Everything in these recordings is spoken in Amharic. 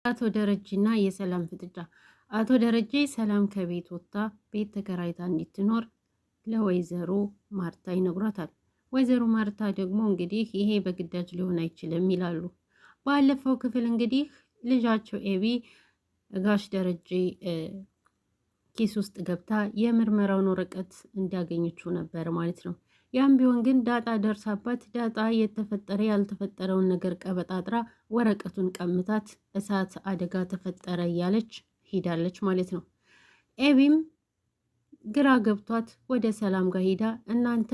አቶ ደረጀና የሰላም ፍጥጫ። አቶ ደረጀ ሰላም ከቤት ወጥታ ቤት ተከራይታ እንድትኖር ለወይዘሮ ማርታ ይነግሯታል። ወይዘሮ ማርታ ደግሞ እንግዲህ ይሄ በግዳጅ ሊሆን አይችልም ይላሉ። ባለፈው ክፍል እንግዲህ ልጃቸው ኤቢ ጋሽ ደረጀ ኪስ ውስጥ ገብታ የምርመራውን ወረቀት እንዲያገኘችው ነበር ማለት ነው። ያም ቢሆን ግን ዳጣ ደርሳባት ዳጣ የተፈጠረ ያልተፈጠረውን ነገር ቀበጣጥራ ወረቀቱን ቀምታት እሳት አደጋ ተፈጠረ እያለች ሂዳለች ማለት ነው። ኤቢም ግራ ገብቷት ወደ ሰላም ጋር ሂዳ እናንተ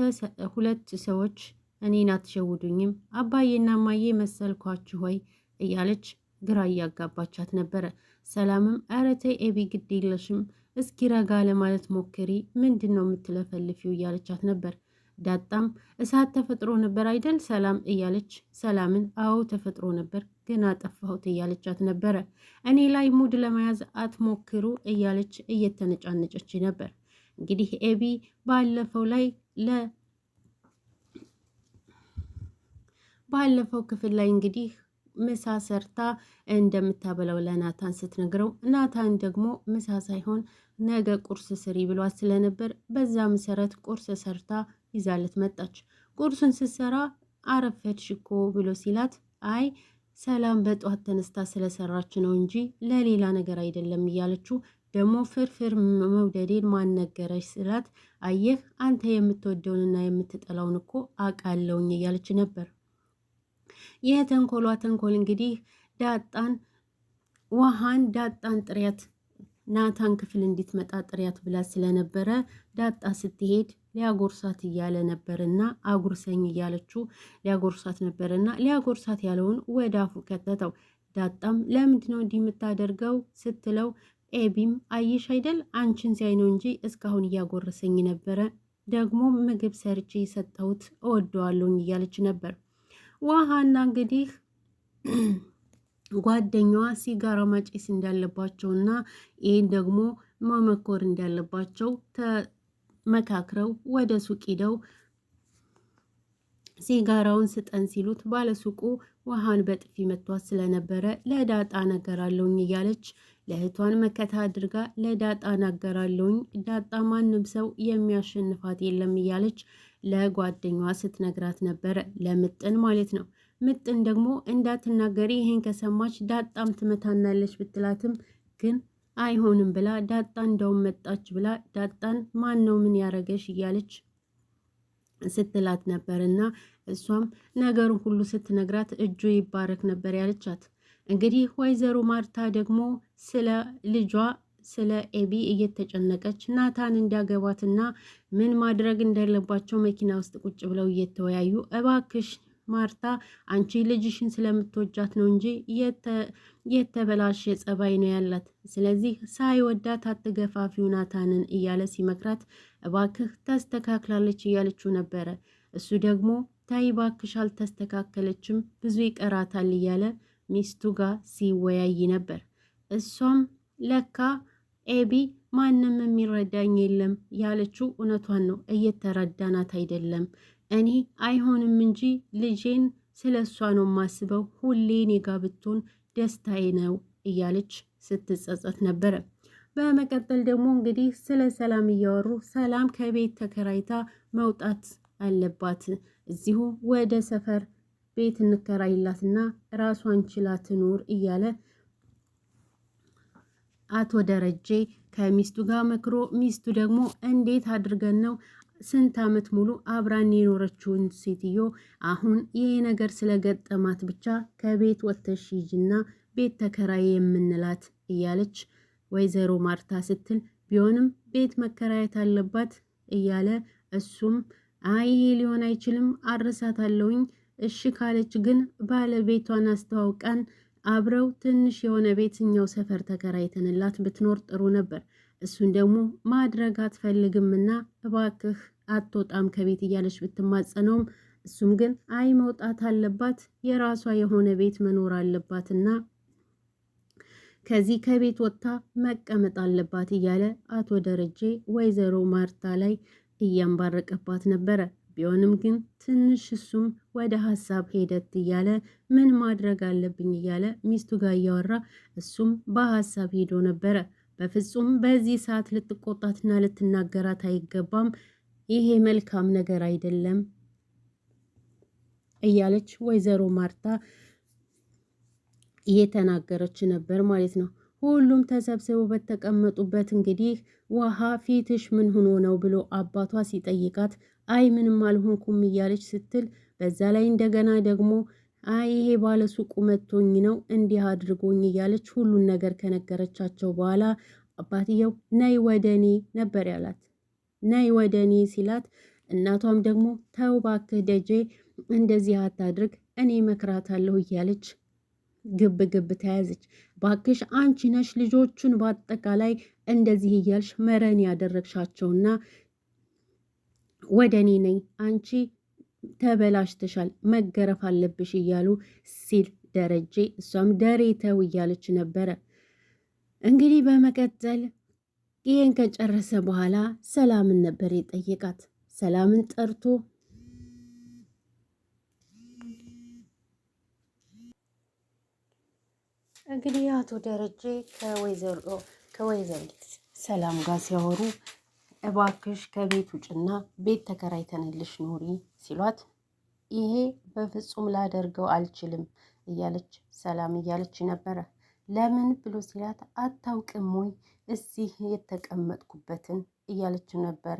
ሁለት ሰዎች እኔን አትሸውዱኝም፣ አባዬና እማዬ መሰልኳችሁ ወይ እያለች ግራ እያጋባቻት ነበረ። ሰላምም ኧረ ተይ ኤቢ ግድ የለሽም እስኪ ረጋ ለማለት ሞክሪ፣ ምንድን ነው የምትለፈልፊው እያለቻት ነበር። ዳጣም እሳት ተፈጥሮ ነበር አይደል ሰላም እያለች ሰላምን አዎ ተፈጥሮ ነበር ግን አጠፋሁት እያለቻት ነበረ። እኔ ላይ ሙድ ለመያዝ አትሞክሩ እያለች እየተነጫነጨች ነበር። እንግዲህ ኤቢ ባለፈው ክፍል ላይ እንግዲህ ምሳ ሰርታ እንደምታበላው ለናታን ስትነግረው ናታን ደግሞ ምሳ ሳይሆን ነገ ቁርስ ስሪ ብሏት ስለነበር በዛ መሰረት ቁርስ ሰርታ ይዛለት መጣች። ቁርሱን ስትሰራ አረፈድሽ እኮ ብሎ ሲላት አይ ሰላም በጧት ተነስታ ስለሰራች ነው እንጂ ለሌላ ነገር አይደለም እያለችው ደግሞ ፍርፍር መውደዴን ማን ነገረሽ ስላት አየህ አንተ የምትወደውንና የምትጠላውን እኮ አውቃለሁኝ እያለች ነበር። ይህ ተንኮል እንግዲህ ዳጣን ጥሪያት ናታን ክፍል እንድትመጣ ጥሪያት ብላ ስለነበረ ዳጣ ስትሄድ ሊያጎርሳት እያለ ነበርና አጉርሰኝ እያለችው ሊያጎርሳት ነበርና ሊያጎርሳት ያለውን ወደ አፉ ከተተው። ዳጣም ለምንድነው እንዲህ የምታደርገው ስትለው ኤቢም አይሽ አይደል አንቺን ሲያይ ነው እንጂ እስካሁን እያጎረሰኝ ነበረ፣ ደግሞ ምግብ ሰርቼ የሰጠሁት እወደዋለሁኝ እያለች ነበር። ውሃና እንግዲህ ጓደኛዋ ሲጋራ ማጨስ እንዳለባቸውና ይህን ደግሞ መመኮር እንዳለባቸው ተመካክረው ወደ ሱቅ ሂደው ሲጋራውን ስጠን ሲሉት ባለሱቁ ውሃን በጥፊ መቷት ስለነበረ ለዳጣ ነገራለሁኝ እያለች ለእህቷን መከታ አድርጋ ለዳጣ ነገራለሁኝ፣ ዳጣ ማንም ሰው የሚያሸንፋት የለም እያለች ለጓደኛዋ ስትነግራት ነበረ፣ ለምጥን ማለት ነው። ምጥን ደግሞ እንዳትናገሪ ይሄን ከሰማች ዳጣም ትመታናለች ብትላትም ግን አይሆንም ብላ ዳጣ እንደውም መጣች ብላ ዳጣን ማን ነው ምን ያረገሽ እያለች ስትላት ነበርና እሷም ነገሩን ሁሉ ስትነግራት እጁ ይባረክ ነበር ያለቻት። እንግዲህ ወይዘሮ ማርታ ደግሞ ስለ ልጇ ስለ ኤቢ እየተጨነቀች ናታን እንዲያገባትና ምን ማድረግ እንዳለባቸው መኪና ውስጥ ቁጭ ብለው እየተወያዩ እባክሽ ማርታ አንቺ ልጅሽን ስለምትወጃት ነው እንጂ የተበላሸ ጸባይ ነው ያላት፣ ስለዚህ ሳይወዳት አትገፋፊው ናታንን እያለ ሲመክራት እባክህ ተስተካክላለች እያለችው ነበረ። እሱ ደግሞ ታይ ባክሽ አልተስተካከለችም ብዙ ይቀራታል እያለ ሚስቱ ጋር ሲወያይ ነበር። እሷም ለካ ኤቢ ማንም የሚረዳኝ የለም ያለችው እውነቷን ነው፣ እየተረዳናት አይደለም። እኔ አይሆንም እንጂ ልጄን ስለ እሷ ነው የማስበው፣ ሁሌ እኔ ጋ ብትሆን ደስታዬ ነው እያለች ስትጸጸት ነበረ። በመቀጠል ደግሞ እንግዲህ ስለ ሰላም እያወሩ ሰላም ከቤት ተከራይታ መውጣት አለባት፣ እዚሁ ወደ ሰፈር ቤት እንከራይላትና ራሷን ችላ ትኑር እያለ አቶ ደረጀ ከሚስቱ ጋር መክሮ ሚስቱ ደግሞ እንዴት አድርገን ነው ስንት ዓመት ሙሉ አብራን የኖረችውን ሴትዮ አሁን ይሄ ነገር ስለገጠማት ብቻ ከቤት ወጥተሽ ሂጂና ቤት ተከራይ የምንላት እያለች ወይዘሮ ማርታ ስትል ቢሆንም ቤት መከራየት አለባት እያለ እሱም አይ ይሄ ሊሆን አይችልም አርሳታለሁኝ፣ እሺ ካለች ግን ባለቤቷን አስተዋውቃን አብረው ትንሽ የሆነ ቤትኛው ሰፈር ተከራይተንላት ብትኖር ጥሩ ነበር። እሱን ደግሞ ማድረግ አትፈልግምና እባክህ አትወጣም ከቤት እያለች ብትማጸነውም እሱም ግን አይ መውጣት አለባት የራሷ የሆነ ቤት መኖር አለባትና ከዚህ ከቤት ወጥታ መቀመጥ አለባት እያለ አቶ ደረጀ ወይዘሮ ማርታ ላይ እያንባረቀባት ነበረ። ቢሆንም ግን ትንሽ እሱም ወደ ሀሳብ ሄደት እያለ ምን ማድረግ አለብኝ እያለ ሚስቱ ጋር እያወራ እሱም በሀሳብ ሄዶ ነበረ። በፍጹም በዚህ ሰዓት ልትቆጣትና ልትናገራት አይገባም፣ ይሄ መልካም ነገር አይደለም እያለች ወይዘሮ ማርታ እየተናገረች ነበር ማለት ነው። ሁሉም ተሰብስበው በተቀመጡበት እንግዲህ ውሃ ፊትሽ ምን ሆኖ ነው ብሎ አባቷ ሲጠይቃት አይ ምንም አልሆንኩም እያለች ስትል በዛ ላይ እንደገና ደግሞ አይ ይሄ ባለ ሱቁ መቶኝ ነው እንዲህ አድርጎኝ እያለች ሁሉን ነገር ከነገረቻቸው በኋላ አባትየው ነይ ወደኔ ነበር ያላት። ነይ ወደኔ ሲላት እናቷም ደግሞ ተው እባክህ ደጄ እንደዚህ አታድርግ እኔ መክራታለሁ እያለች ግብ ግብ ተያዘች። ባክሽ አንቺ ነሽ ልጆቹን በአጠቃላይ እንደዚህ እያልሽ መረን ያደረግሻቸውና ወደ እኔ ነኝ አንቺ ተበላሽተሻል መገረፍ አለብሽ እያሉ ሲል ደረጀ እሷም ደሬተው እያለች ነበረ። እንግዲህ በመቀጠል ይህን ከጨረሰ በኋላ ሰላምን ነበር የጠየቃት። ሰላምን ጠርቶ እንግዲህ አቶ ደረጀ ከወይዘሪት ሰላም ጋር ሲያወሩ እባክሽ ከቤት ውጭና ቤት ተከራይተንልሽ ኑሪ ሲሏት ይሄ በፍጹም ላደርገው አልችልም እያለች ሰላም እያለች ነበረ። ለምን ብሎ ሲላት አታውቅም ወይ እዚህ የተቀመጥኩበትን እያለች ነበረ።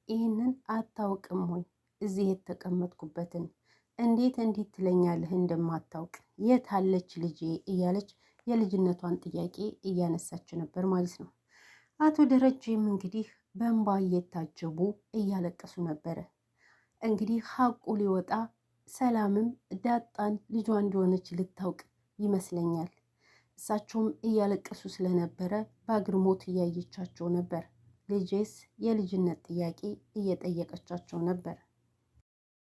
ይህንን አታውቅም ወይ እዚህ የተቀመጥኩበትን እንዴት ትለኛለህ እንደማታውቅ የት አለች ልጄ እያለች የልጅነቷን ጥያቄ እያነሳች ነበር ማለት ነው። አቶ ደረጀም እንግዲህ በእንባ እየታጀቡ እያለቀሱ ነበረ። እንግዲህ ሀቁ ሊወጣ ሰላምም ዳጣን ልጇ እንደሆነች ልታውቅ ይመስለኛል። እሳቸውም እያለቀሱ ስለነበረ በአግርሞት እያየቻቸው ነበር። ልጄስ የልጅነት ጥያቄ እየጠየቀቻቸው ነበር።